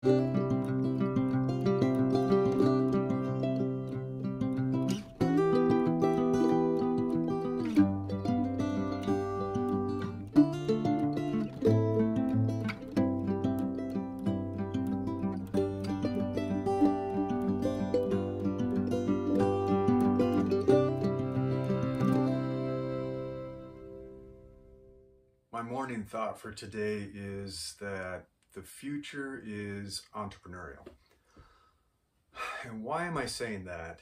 My morning thought for today is that the future is entrepreneurial. And why am I saying that?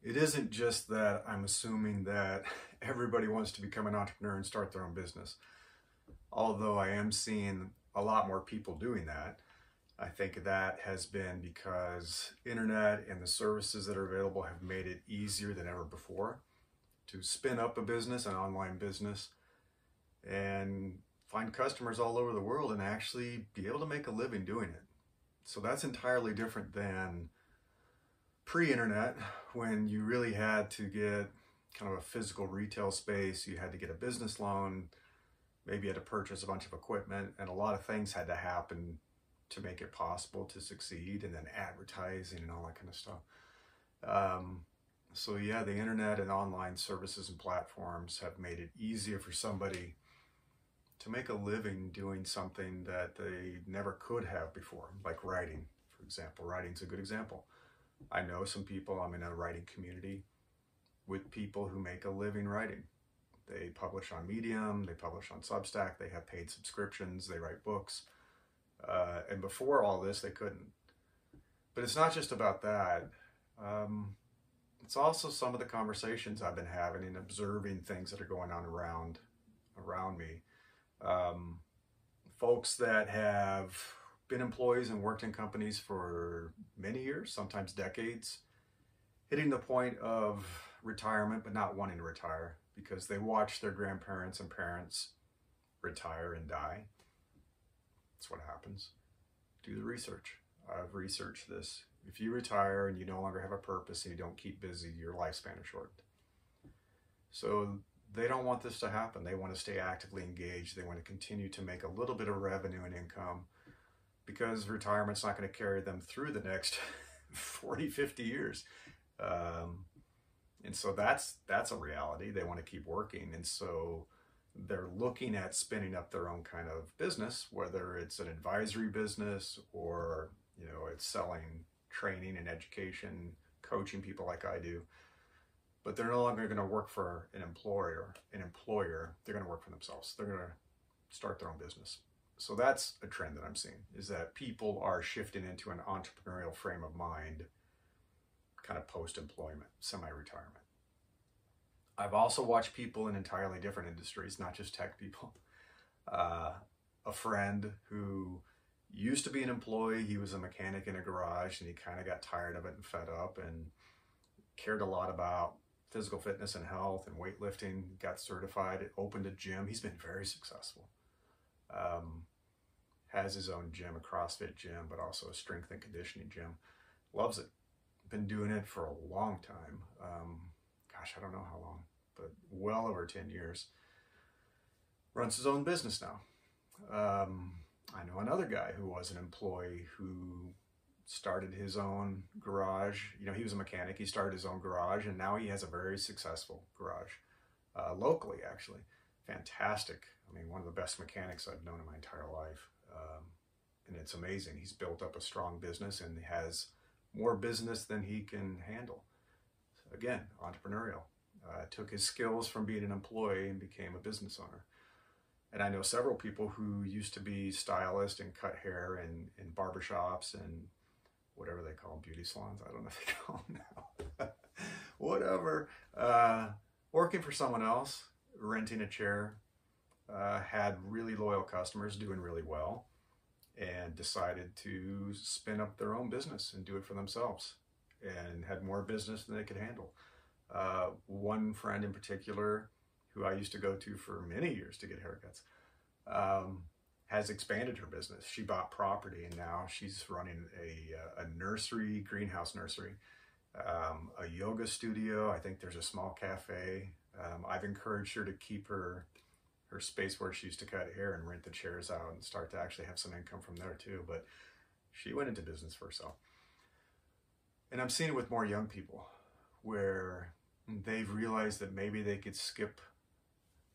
It isn't just that I'm assuming that everybody wants to become an entrepreneur and start their own business. Although I am seeing a lot more people doing that. I think that has been because internet and the services that are available have made it easier than ever before to spin up a business, an online business, and find customers all over the world and actually be able to make a living doing it. So that's entirely different than pre-internet, when you really had to get kind of a physical retail space. You had to get a business loan, maybe you had to purchase a bunch of equipment, and a lot of things had to happen to make it possible to succeed, and then advertising and all that kind of stuff. So yeah, the internet and online services and platforms have made it easier for somebody to make a living doing something that they never could have before, like writing, for example. Writing's a good example. I know some people, I'm in a writing community with people who make a living writing. They publish on Medium, they publish on Substack, they have paid subscriptions, they write books. And before all this, they couldn't. But it's not just about that. It's also some of the conversations I've been having and observing things that are going on around me. Folks that have been employees and worked in companies for many years, sometimes decades, hitting the point of retirement but not wanting to retire because they watched their grandparents and parents retire and die. That's what happens. Do the research. I've researched this. If you retire and you no longer have a purpose and you don't keep busy, your lifespan is shortened. So they don't want this to happen. They want to stay actively engaged. They want to continue to make a little bit of revenue and income, because retirement's not going to carry them through the next 40, 50 years. And so that's a reality. They want to keep working. And so they're looking at spinning up their own kind of business, whether it's an advisory business or, it's selling training and education, coaching people like I do. But they're no longer going to work for an employer. They're going to work for themselves. They're going to start their own business. So that's a trend that I'm seeing, is that people are shifting into an entrepreneurial frame of mind, kind of post-employment, semi-retirement. I've also watched people in entirely different industries, not just tech people. A friend who used to be an employee, he was a mechanic in a garage, and he kind of got tired of it and fed up and cared a lot about physical fitness and health and weightlifting, got certified, opened a gym. He's been very successful. Has his own gym, a CrossFit gym, but also a strength and conditioning gym. Loves it. Been doing it for a long time. I don't know how long, but well over 10 years. Runs his own business now. I know another guy who was an employee who started his own garage. He was a mechanic. He started his own garage, and now he has a very successful garage, locally, actually. Fantastic. One of the best mechanics I've known in my entire life. And it's amazing. He's built up a strong business and has more business than he can handle. Again, entrepreneurial. Took his skills from being an employee and became a business owner. And I know several people who used to be stylists and cut hair in barbershops and whatever they call them, beauty salons. I don't know if they call them now. Whatever. Working for someone else, renting a chair, had really loyal customers, doing really well, and decided to spin up their own business and do it for themselves, and had more business than they could handle. One friend in particular, who I used to go to for many years to get haircuts, has expanded her business. She bought property, and now she's running a nursery, greenhouse nursery, a yoga studio. I think there's a small cafe. I've encouraged her to keep her her space where she used to cut hair and rent the chairs out and start to actually have some income from there too. But she went into business for herself. And I'm seeing it with more young people where they've realized that maybe they could skip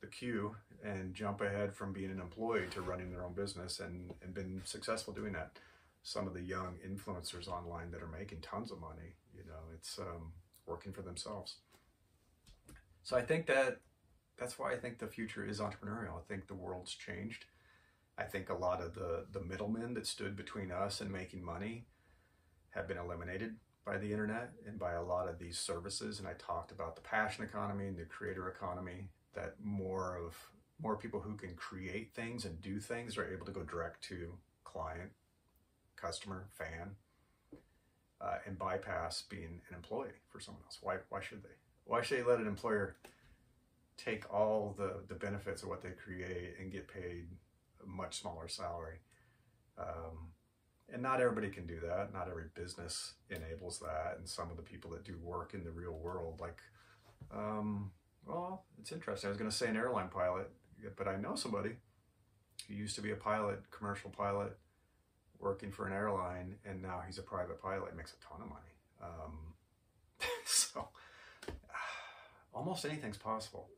the queue and jump ahead from being an employee to running their own business, and been successful doing that. Some of the young influencers online that are making tons of money, it's working for themselves. So I think that's why I think the future is entrepreneurial. I think the world's changed. I think a lot of the middlemen that stood between us and making money have been eliminated by the internet and by a lot of these services. And I talked about the passion economy and the creator economy, that more people who can create things and do things are able to go direct to client, customer, fan, and bypass being an employee for someone else. Why should they? Why should they let an employer take all the benefits of what they create and get paid a much smaller salary? And not everybody can do that. Not every business enables that. And some of the people that do work in the real world, like, well, it's interesting. I was going to say an airline pilot, but I know somebody who used to be a pilot, commercial pilot, working for an airline, and now he's a private pilot. He makes a ton of money. So almost anything's possible.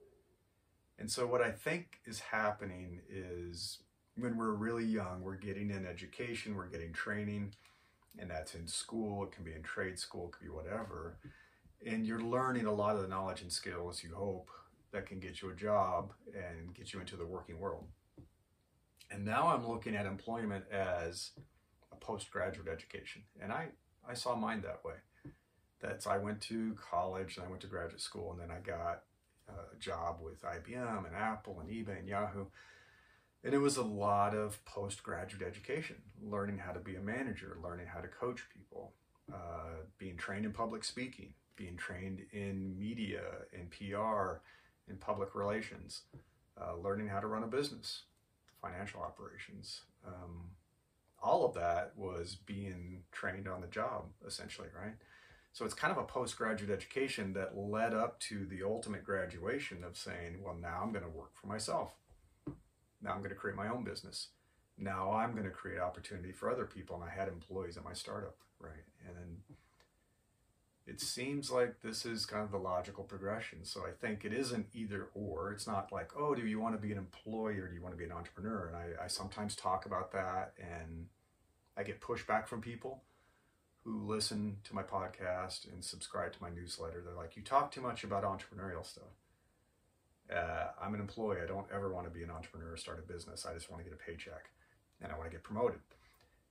And so what I think is happening is when we're really young, we're getting an education, we're getting training, and that's in school, it can be in trade school, it could be whatever. And you're learning a lot of the knowledge and skills, you hope, that can get you a job and get you into the working world. And now I'm looking at employment as a postgraduate education. And I saw mine that way. I went to college and I went to graduate school, and then I got a job with IBM and Apple and eBay and Yahoo. And it was a lot of postgraduate education, learning how to be a manager, learning how to coach people, being trained in public speaking, being trained in media, in PR, in public relations, learning how to run a business, financial operations. All of that was being trained on the job, essentially, right? So it's kind of a postgraduate education that led up to the ultimate graduation of saying, well, now I'm going to work for myself. Now I'm going to create my own business. Now I'm going to create opportunity for other people. And I had employees at my startup, right? And then it seems like this is kind of the logical progression. So I think it isn't either or. It's not like, oh, do you want to be an employee or do you want to be an entrepreneur? And I sometimes talk about that, and I get pushback from people who listen to my podcast and subscribe to my newsletter. They're like, you talk too much about entrepreneurial stuff. I'm an employee. I don't ever want to be an entrepreneur or start a business. I just want to get a paycheck and I want to get promoted.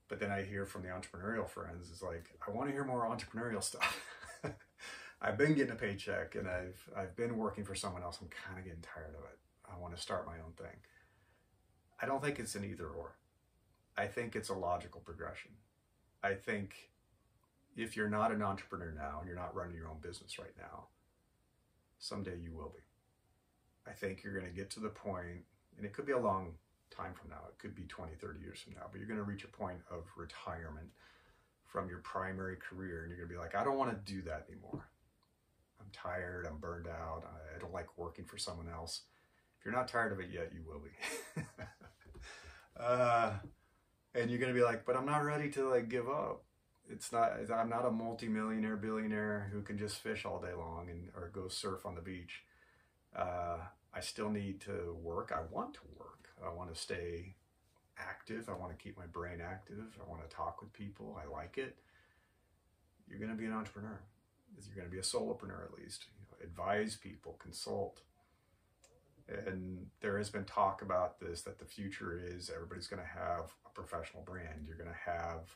But then I hear from the entrepreneurial friends, it's like, I want to hear more entrepreneurial stuff. I've been getting a paycheck and I've been working for someone else. I'm kind of getting tired of it. I want to start my own thing. I don't think it's an either or. I think it's a logical progression. I think if you're not an entrepreneur now and you're not running your own business right now, someday you will be. I think you're going to get to the point, and it could be a long time from now, it could be 20, 30 years from now, but you're going to reach a point of retirement from your primary career, and you're going to be like, I don't want to do that anymore. I'm tired, I'm burned out, I don't like working for someone else. If you're not tired of it yet, you will be. And you're going to be like, but I'm not ready to give up. I'm not a multi-millionaire, billionaire who can just fish all day long or go surf on the beach. I still need to work. I want to work. I want to stay active. I want to keep my brain active. I want to talk with people. I like it. You're going to be an entrepreneur. You're going to be a solopreneur at least. Advise people, consult. And there has been talk about this, that the future is everybody's going to have a professional brand. You're going to have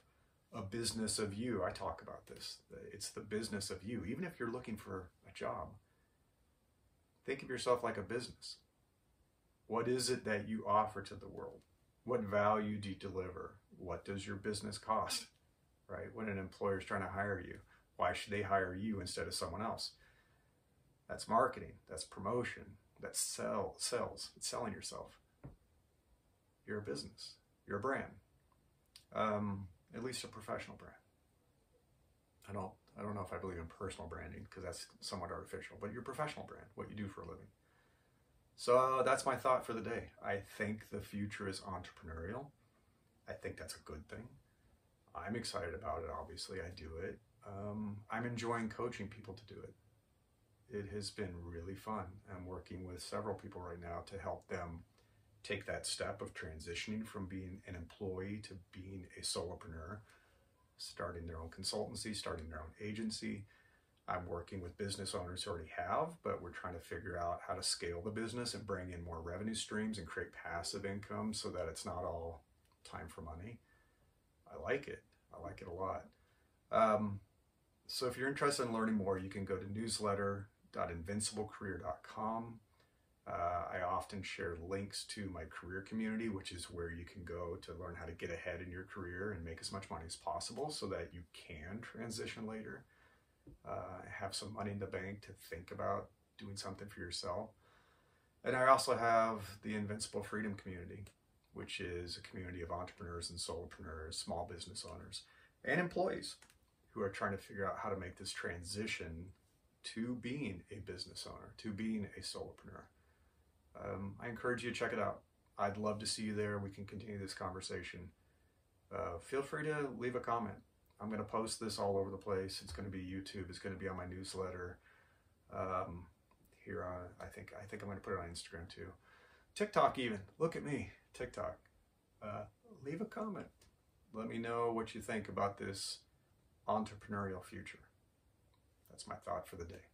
a business of you. I talk about this. It's the business of you. Even if you're looking for a job, think of yourself like a business. What is it that you offer to the world? What value do you deliver? What does your business cost? Right? When an employer is trying to hire you, why should they hire you instead of someone else? That's marketing. That's promotion. That's sales. It's selling yourself. You're a business. You're a brand. At least a professional brand. I don't know if I believe in personal branding because that's somewhat artificial, but your professional brand, what you do for a living. So that's my thought for the day. I think the future is entrepreneurial. I think that's a good thing. I'm excited about it, obviously. I do it. I'm enjoying coaching people to do it. It has been really fun. I'm working with several people right now to help them take that step of transitioning from being an employee to being a solopreneur, starting their own consultancy, starting their own agency. I'm working with business owners who already have, but we're trying to figure out how to scale the business and bring in more revenue streams and create passive income so that it's not all time for money. I like it. I like it a lot. So if you're interested in learning more, you can go to newsletter.invinciblecareer.com. I often share links to my career community, which is where you can go to learn how to get ahead in your career and make as much money as possible so that you can transition later. Have some money in the bank to think about doing something for yourself. And I also have the Invincible Freedom Community, which is a community of entrepreneurs and solopreneurs, small business owners, and employees who are trying to figure out how to make this transition to being a business owner, to being a solopreneur. I encourage you to check it out. I'd love to see you there. We can continue this conversation. Feel free to leave a comment. I'm going to post this all over the place. It's going to be YouTube. It's going to be on my newsletter. Here on, I think I'm going to put it on Instagram too. TikTok even. Look at me. TikTok. Leave a comment. Let me know what you think about this entrepreneurial future. That's my thought for the day.